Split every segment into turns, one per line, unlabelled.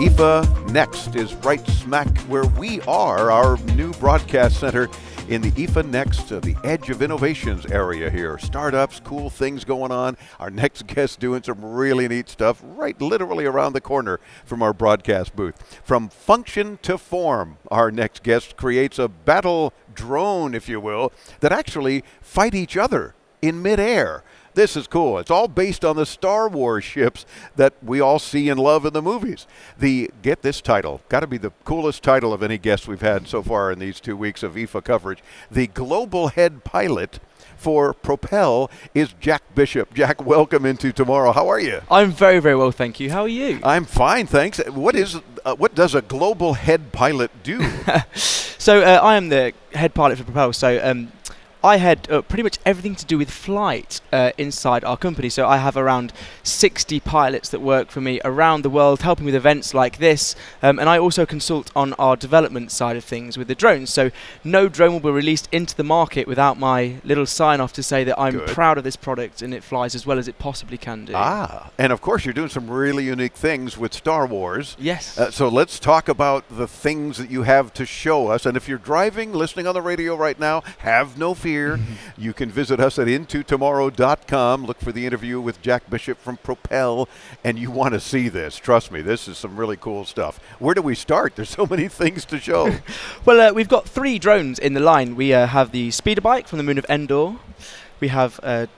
IFA Next is right smack where we are, our new broadcast center in the IFA Next, the Edge of Innovations area here. Startups, cool things going on. Our next guest doing some really neat stuff right literally around the corner from our broadcast booth. From function to form, our next guest creates a battle drone, if you will, that actually fight each other in midair. This is cool. It's all based on the Star Wars ships that we all see and love in the movies. Get this title, got to be the coolest title of any guest we've had so far in these 2 weeks of IFA coverage. The global head pilot for Propel is Jack Bishop. Jack, welcome into Tomorrow. How are you?
I'm very, very well, thank you. How are you?
I'm fine, thanks. What does a global head pilot do?
So I am the head pilot for Propel. So I had pretty much everything to do with flight inside our company. So I have around 60 pilots that work for me around the world, helping with events like this. And I also consult on our development side of things with the drones. So no drone will be released into the market without my little sign-off to say that I'm proud of this product and it flies as well as it possibly can do.
And of course you're doing some really unique things with Star Wars.
Yes.
So let's talk about the things that you have to show us. And if you're driving, listening on the radio right now, have no fear. You can visit us at intotomorrow.com. Look for the interview with Jack Bishop from Propel, and you want to see this. Trust me, this is some really cool stuff. Where do we start? There's so many things to show.
Well, we've got 3 drones in the line. We have the speeder bike from the moon of Endor. We have the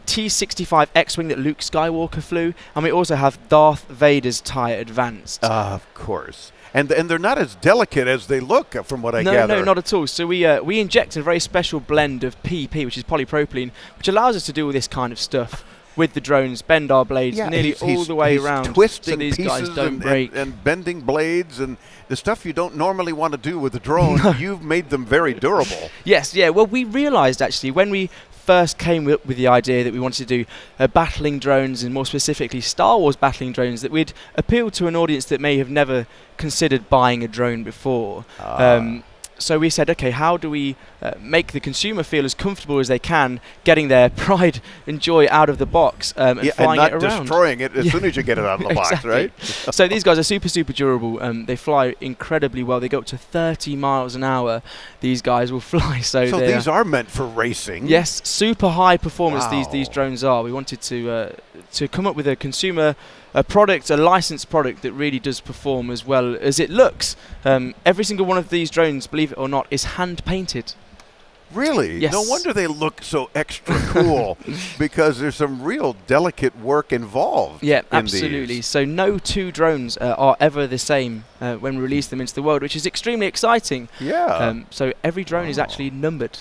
T-65 X-Wing that Luke Skywalker flew, and we also have Darth Vader's TIE Advanced.
Of course. And they're not as delicate as they look, from what I gather.
No, not at all. So we inject a very special blend of PP, which is polypropylene, which allows us to do all this kind of stuff with the drones, bend our blades nearly all the way around,
twisting
so these guys don't break.
And bending blades and the stuff you don't normally want to do with a drone. You've made them very durable.
Yes, yeah. Well, we realized actually when we first came with the idea that we wanted to do battling drones, and more specifically Star Wars battling drones, that we'd appeal to an audience that may have never considered buying a drone before. So we said, okay, how do we make the consumer feel as comfortable as they can, getting their pride and joy out of the box and flying it around.
And not destroying it as soon as you get it out of the box, right?
So these guys are super, super durable. They fly incredibly well. They go up to 30 miles an hour. These guys will fly. So
these are meant for racing.
Yes, super high performance these drones are. We wanted to come up with a consumer product, a licensed product that really does perform as well as it looks. Every single one of these drones, believe it or not, is hand painted.
Really?
Yes.
No wonder they look so extra cool, because there's some real delicate work involved.
Yeah, absolutely. So no 2 drones are ever the same when we release them into the world, which is extremely exciting.
Yeah.
So every drone is actually numbered.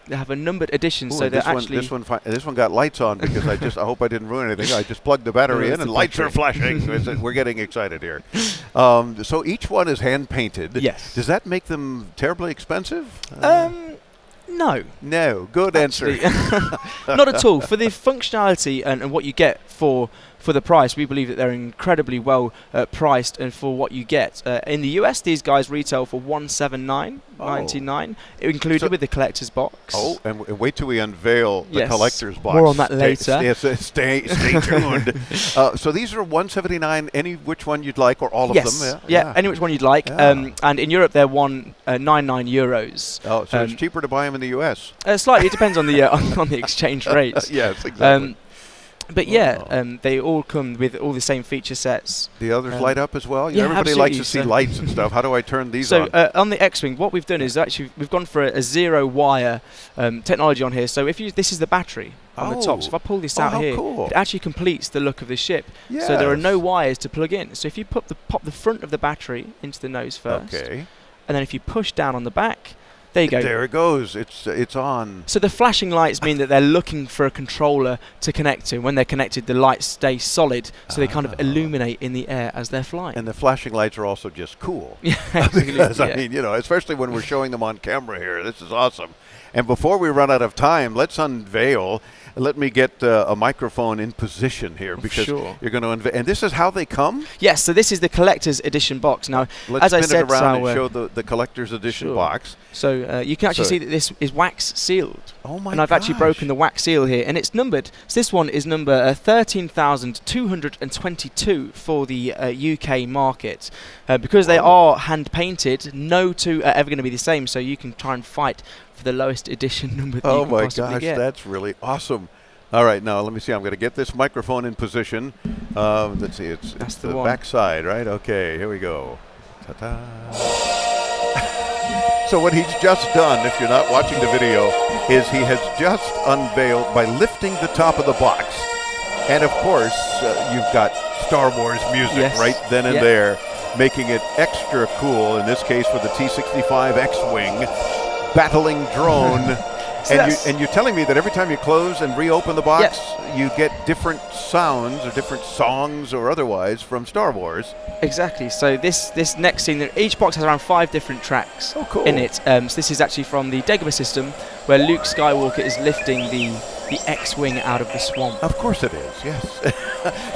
They have a numbered edition, so they're actually...
This one got lights on because I hope I didn't ruin anything. I just plugged the battery in and lights are flashing. We're getting excited here. So each one is hand-painted.
Yes.
Does that make them terribly expensive?
No.
No. Good answer.
Not at all. For the functionality and what you get for the price, we believe that they're incredibly well priced, and for what you get. In the US, these guys retail for $179.99, included with the collector's box.
Oh, and wait till we unveil the collector's box.
More on that later.
Stay tuned. So these are $179, any which one you'd like, or all of them?
Yeah, any which one you'd like. And in Europe, they're €199.
Oh, so it's cheaper to buy them in the US?
Slightly. It depends on the on the exchange rates.
Yes, exactly.
But yeah, they all come with all the same feature sets.
The others light up as well?
Yeah,
everybody likes to see lights and stuff. How do I turn these on?
So on the X-Wing, what we've done is actually we've gone for a zero-wire technology on here. So this is the battery on the top. So if I pull this out here, it actually completes the look of the ship. Yes. So there are no wires to plug in. So if you pop the front of the battery into the nose first, and then if you push down on the back, there you go.
There it goes. It's on.
So the flashing lights mean that they're looking for a controller to connect to. When they're connected, the lights stay solid, so they kind of illuminate in the air as they're flying.
And the flashing lights are also just cool.
Yeah,
because, I mean, especially when we're showing them on camera here, this is awesome. And before we run out of time, let's unveil. Let me get a microphone in position here because you're going to unveil. And this is how they come?
Yes, so this is the collector's edition box. Now,
let's
as I
spin
said,
it around and show the collector's edition box.
So you can actually see that this is wax sealed.
Oh my!
And I've actually broken the wax seal here, and it's numbered. So this one is number 13,222 for the UK market. Because they are hand painted, no two are ever going to be the same. So you can try and fight for the lowest edition number that you can possibly get.
That's really awesome. All right, now let me see. I'm going to get this microphone in position. Let's see. It's the back side, right? Okay, here we go. Ta-ta. So what he's just done, if you're not watching the video, is he has just unveiled by lifting the top of the box. And of course, you've got Star Wars music right then and there, making it extra cool, in this case for the T-65 X-Wing, battling drone. And you're telling me that every time you close and reopen the box, you get different sounds or different songs or otherwise from Star Wars.
Exactly. So this next scene, each box has around 5 different tracks in it. So this is actually from the Dagobah system, where Luke Skywalker is lifting the X-Wing out of the swamp.
Of course it is, yes.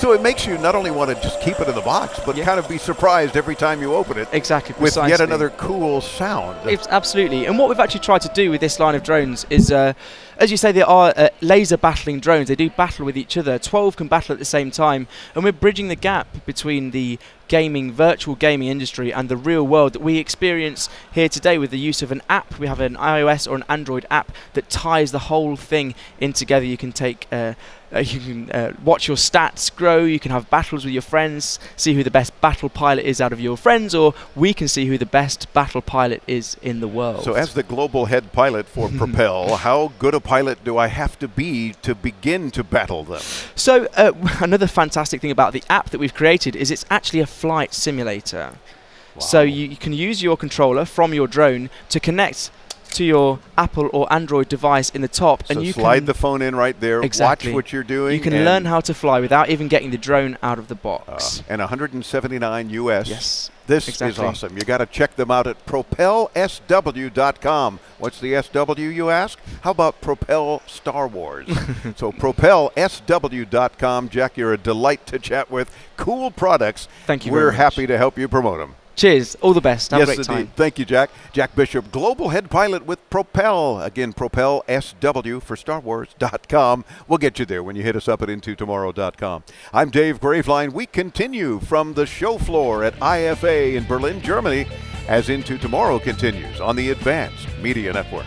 So it makes you not only want to just keep it in the box, but kind of be surprised every time you open it.
Exactly,
with yet another cool sound.
It's absolutely. And what we've actually tried to do with this line of drones is, as you say, they are laser battling drones. They do battle with each other. 12 can battle at the same time. And we're bridging the gap between the virtual gaming industry and the real world that we experience here today with the use of an app. We have an iOS or an Android app that ties the whole thing in together. You can take watch your stats grow, you can have battles with your friends, see who the best battle pilot is out of your friends, or we can see who the best battle pilot is in the world.
So as the global head pilot for Propel, how good a pilot do I have to be to begin to battle them?
So another fantastic thing about the app that we've created is it's actually a flight simulator. Wow. So you can use your controller from your drone to connect to your Apple or Android device in the top,
so
and you
slide
can
the phone in right there, watch what you're doing.
You can learn how to fly without even getting the drone out of the box.
And 179 US.
Yes.
This is awesome. You got to check them out at propelsw.com. What's the SW, you ask? How about Propel Star Wars? So propelsw.com. Jack, you're a delight to chat with. Cool products.
Thank you.
We're happy to help you promote them.
Cheers. All the best. Have a great
indeed.
time.
Thank you, Jack. Jack Bishop, Global Head Pilot with Propel. Again, propelsw for StarWars.com. We'll get you there when you hit us up at intotomorrow.com. I'm Dave Graveline. We continue from the show floor at IFA in Berlin, Germany, as Into Tomorrow continues on the Advanced Media Network.